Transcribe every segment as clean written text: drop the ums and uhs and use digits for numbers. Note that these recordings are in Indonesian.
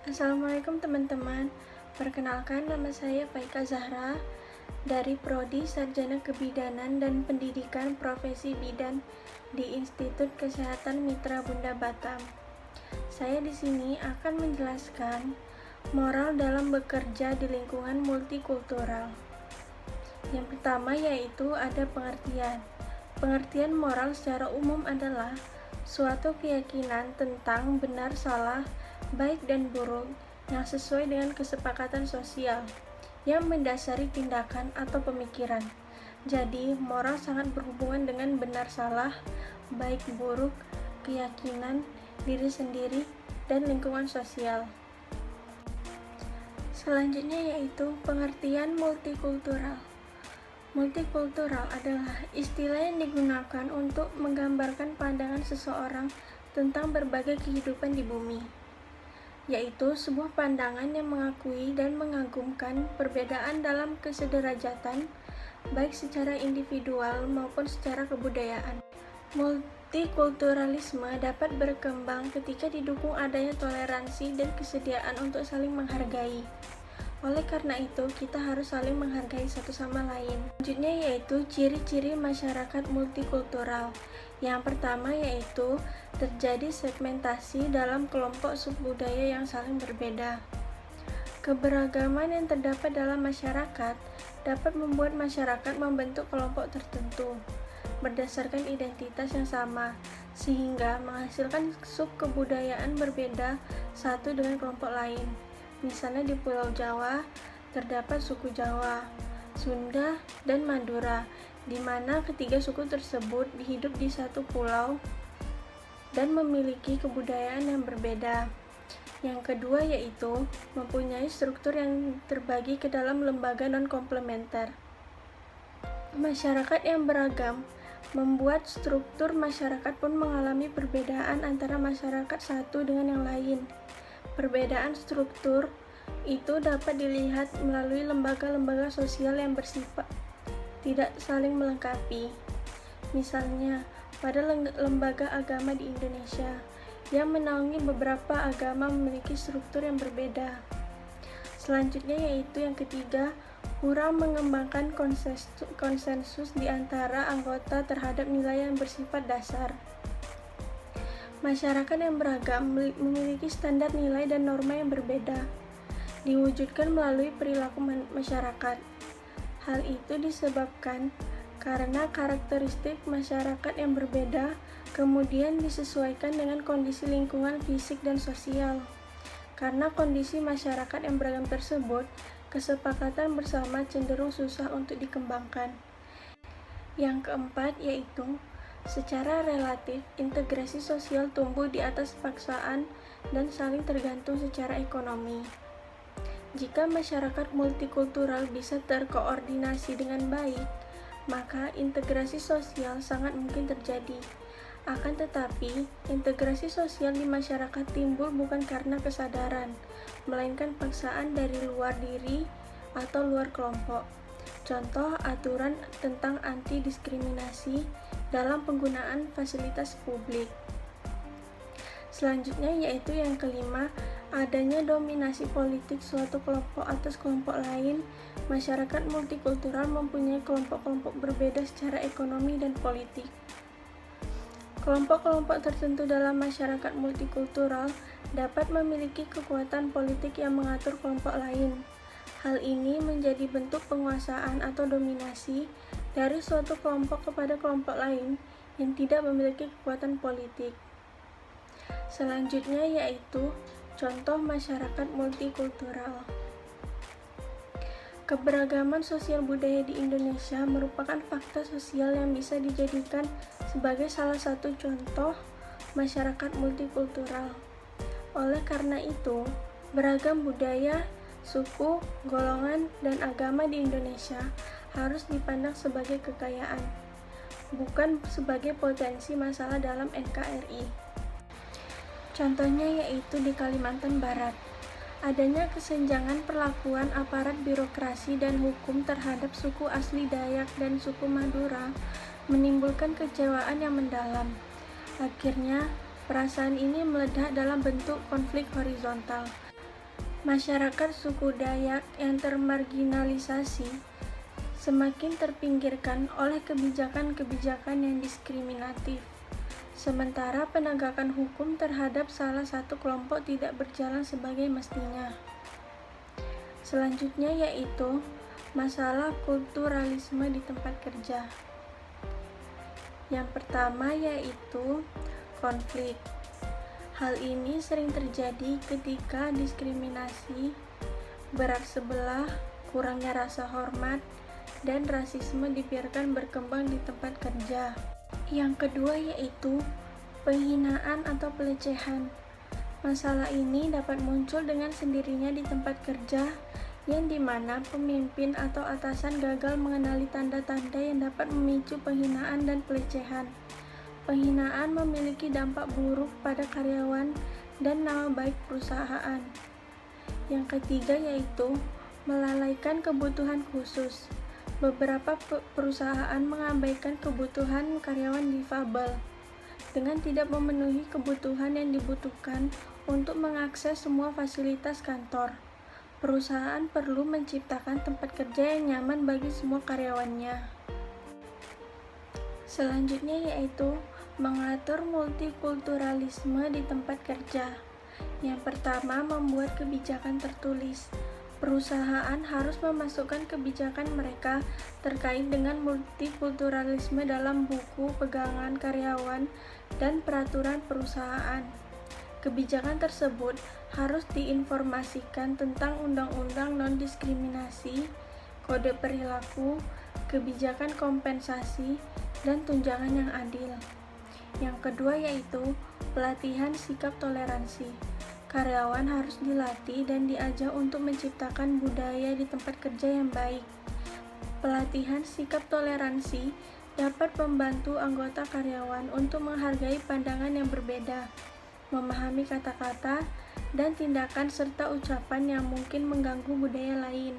Assalamualaikum teman-teman. Perkenalkan, nama saya Faika Zahra dari Prodi Sarjana Kebidanan dan Pendidikan Profesi Bidan di Institut Kesehatan Mitra Bunda Batam. Saya di sini akan menjelaskan moral dalam bekerja di lingkungan multikultural. Yang pertama yaitu ada pengertian. Pengertian moral secara umum adalah suatu keyakinan tentang benar salah, baik dan buruk yang sesuai dengan kesepakatan sosial yang mendasari tindakan atau pemikiran. Jadi, moral sangat berhubungan dengan benar salah, baik buruk, keyakinan, diri sendiri, dan lingkungan sosial. Selanjutnya yaitu pengertian multikultural. Multikultural adalah istilah yang digunakan untuk menggambarkan pandangan seseorang tentang berbagai kehidupan di bumi, yaitu sebuah pandangan yang mengakui dan mengagumkan perbedaan dalam kesederajatan, baik secara individual maupun secara kebudayaan. Multikulturalisme dapat berkembang ketika didukung adanya toleransi dan kesediaan untuk saling menghargai. Oleh karena itu, kita harus saling menghargai satu sama lain. Selanjutnya yaitu ciri-ciri masyarakat multikultural. Yang pertama yaitu terjadi segmentasi dalam kelompok subbudaya yang saling berbeda. Keberagaman yang terdapat dalam masyarakat dapat membuat masyarakat membentuk kelompok tertentu berdasarkan identitas yang sama, sehingga menghasilkan sub-kebudayaan berbeda satu dengan kelompok lain. Misalnya di Pulau Jawa terdapat suku Jawa, Sunda, dan Madura, di mana ketiga suku tersebut hidup di satu pulau dan memiliki kebudayaan yang berbeda. Yang kedua yaitu mempunyai struktur yang terbagi ke dalam lembaga non-komplementer. Masyarakat yang beragam membuat struktur masyarakat pun mengalami perbedaan antara masyarakat satu dengan yang lain. Perbedaan struktur itu dapat dilihat melalui lembaga-lembaga sosial yang bersifat tidak saling melengkapi. Misalnya, pada lembaga agama di Indonesia, yang menaungi beberapa agama memiliki struktur yang berbeda. Selanjutnya yaitu yang ketiga, kurang mengembangkan konsensus di antara anggota terhadap nilai yang bersifat dasar. Masyarakat yang beragam memiliki standar nilai dan norma yang berbeda, diwujudkan melalui perilaku masyarakat. Hal itu disebabkan karena karakteristik masyarakat yang berbeda kemudian disesuaikan dengan kondisi lingkungan fisik dan sosial. Karena kondisi masyarakat yang beragam tersebut, kesepakatan bersama cenderung susah untuk dikembangkan. Yang keempat yaitu secara relatif, integrasi sosial tumbuh di atas paksaan dan saling tergantung secara ekonomi. Jika masyarakat multikultural bisa terkoordinasi dengan baik, maka integrasi sosial sangat mungkin terjadi. Akan tetapi, integrasi sosial di masyarakat timbul bukan karena kesadaran, melainkan paksaan dari luar diri atau luar kelompok. Contoh aturan tentang anti-diskriminasi dalam penggunaan fasilitas publik. Selanjutnya yaitu yang kelima, adanya dominasi politik suatu kelompok atas kelompok lain. Masyarakat multikultural mempunyai kelompok-kelompok berbeda secara ekonomi dan politik. Kelompok-kelompok tertentu dalam masyarakat multikultural dapat memiliki kekuatan politik yang mengatur kelompok lain. Hal ini menjadi bentuk penguasaan atau dominasi dari suatu kelompok kepada kelompok lain yang tidak memiliki kekuatan politik. Selanjutnya yaitu contoh masyarakat multikultural. Keberagaman sosial budaya di Indonesia merupakan fakta sosial yang bisa dijadikan sebagai salah satu contoh masyarakat multikultural. Oleh karena itu, beragam budaya, suku, golongan, dan agama di Indonesia harus dipandang sebagai kekayaan, bukan sebagai potensi masalah dalam NKRI. Contohnya yaitu di Kalimantan Barat. Adanya kesenjangan perlakuan aparat birokrasi dan hukum terhadap suku asli Dayak dan suku Madura menimbulkan kecewaan yang mendalam. Akhirnya, perasaan ini meledak dalam bentuk konflik horizontal. Masyarakat suku Dayak yang termarginalisasi semakin terpinggirkan oleh kebijakan-kebijakan yang diskriminatif, sementara penegakan hukum terhadap salah satu kelompok tidak berjalan sebagai mestinya. Selanjutnya yaitu masalah kulturalisme di tempat kerja. Yang pertama yaitu konflik. Hal ini sering terjadi ketika diskriminasi, berat sebelah, kurangnya rasa hormat, dan rasisme dibiarkan berkembang di tempat kerja. Yang kedua yaitu penghinaan atau pelecehan. Masalah ini dapat muncul dengan sendirinya di tempat kerja, yang dimana pemimpin atau atasan gagal mengenali tanda-tanda yang dapat memicu penghinaan dan pelecehan. Penghinaan memiliki dampak buruk pada karyawan dan nama baik perusahaan. Yang ketiga yaitu melalaikan kebutuhan khusus. Beberapa perusahaan mengabaikan kebutuhan karyawan difabel dengan tidak memenuhi kebutuhan yang dibutuhkan untuk mengakses semua fasilitas kantor. Perusahaan perlu menciptakan tempat kerja yang nyaman bagi semua karyawannya. Selanjutnya yaitu mengatur multikulturalisme di tempat kerja. Yang pertama, membuat kebijakan tertulis. Perusahaan harus memasukkan kebijakan mereka terkait dengan multikulturalisme dalam buku pegangan karyawan dan peraturan perusahaan. Kebijakan tersebut harus diinformasikan tentang undang-undang non-diskriminasi, kode perilaku, kebijakan kompensasi, dan tunjangan yang adil. Yang kedua yaitu pelatihan sikap toleransi. Karyawan harus dilatih dan diajar untuk menciptakan budaya di tempat kerja yang baik. Pelatihan sikap toleransi dapat membantu anggota karyawan untuk menghargai pandangan yang berbeda, memahami kata-kata dan tindakan serta ucapan yang mungkin mengganggu budaya lain.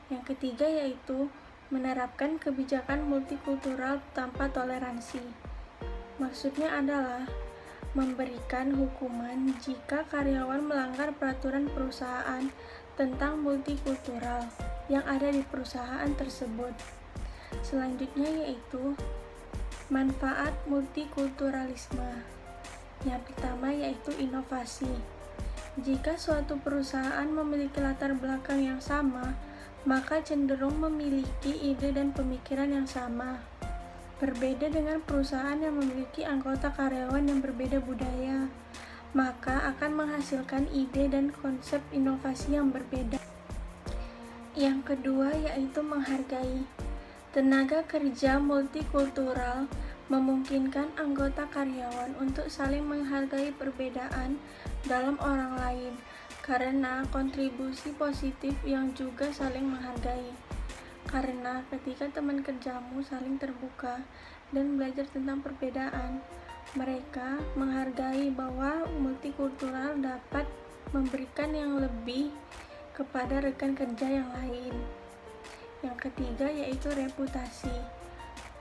Yang ketiga yaitu menerapkan kebijakan multikultural tanpa toleransi. Maksudnya adalah memberikan hukuman jika karyawan melanggar peraturan perusahaan tentang multikultural yang ada di perusahaan tersebut. Selanjutnya yaitu manfaat multikulturalisme. Yang pertama yaitu inovasi. Jika suatu perusahaan memiliki latar belakang yang sama, maka cenderung memiliki ide dan pemikiran yang sama. Berbeda dengan perusahaan yang memiliki anggota karyawan yang berbeda budaya, maka akan menghasilkan ide dan konsep inovasi yang berbeda. Yang kedua yaitu menghargai. Tenaga kerja multikultural memungkinkan anggota karyawan untuk saling menghargai perbedaan dalam orang lain karena kontribusi positif yang juga saling menghargai. Karena ketika teman kerjamu saling terbuka dan belajar tentang perbedaan, mereka menghargai bahwa multikultural dapat memberikan yang lebih kepada rekan kerja yang lain. Yang ketiga yaitu reputasi.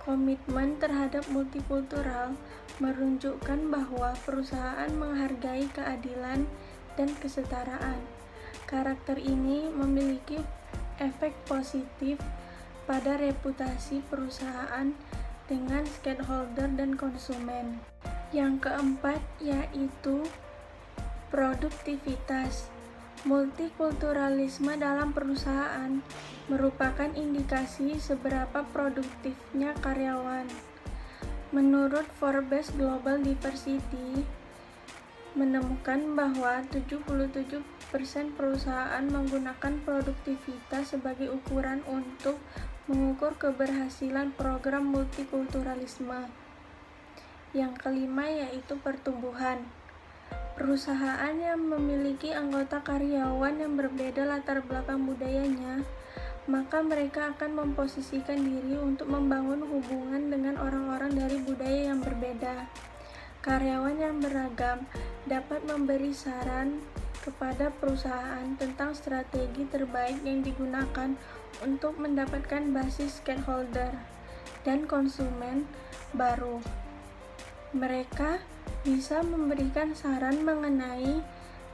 Komitmen terhadap multikultural menunjukkan bahwa perusahaan menghargai keadilan dan kesetaraan. Karakter ini memiliki efek positif pada reputasi perusahaan dengan stakeholder dan konsumen. Yang keempat yaitu produktivitas. Multikulturalisme dalam perusahaan merupakan indikasi seberapa produktifnya karyawan. Menurut Forbes Global Diversity menemukan bahwa 77% perusahaan menggunakan produktivitas sebagai ukuran untuk mengukur keberhasilan program multikulturalisme. Yang kelima yaitu pertumbuhan. Perusahaan yang memiliki anggota karyawan yang berbeda latar belakang budayanya, maka mereka akan memposisikan diri untuk membangun hubungan dengan orang-orang dari budaya yang berbeda. Karyawan yang beragam dapat memberi saran kepada perusahaan tentang strategi terbaik yang digunakan untuk mendapatkan basis stakeholder dan konsumen baru. Mereka bisa memberikan saran mengenai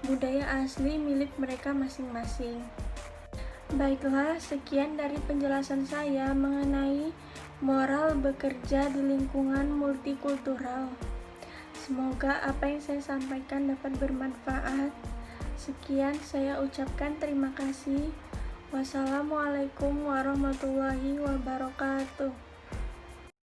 budaya asli milik mereka masing-masing. Baiklah, sekian dari penjelasan saya mengenai moral bekerja di lingkungan multikultural. Semoga apa yang saya sampaikan dapat bermanfaat. Sekian, saya ucapkan terima kasih. Wassalamualaikum warahmatullahi wabarakatuh.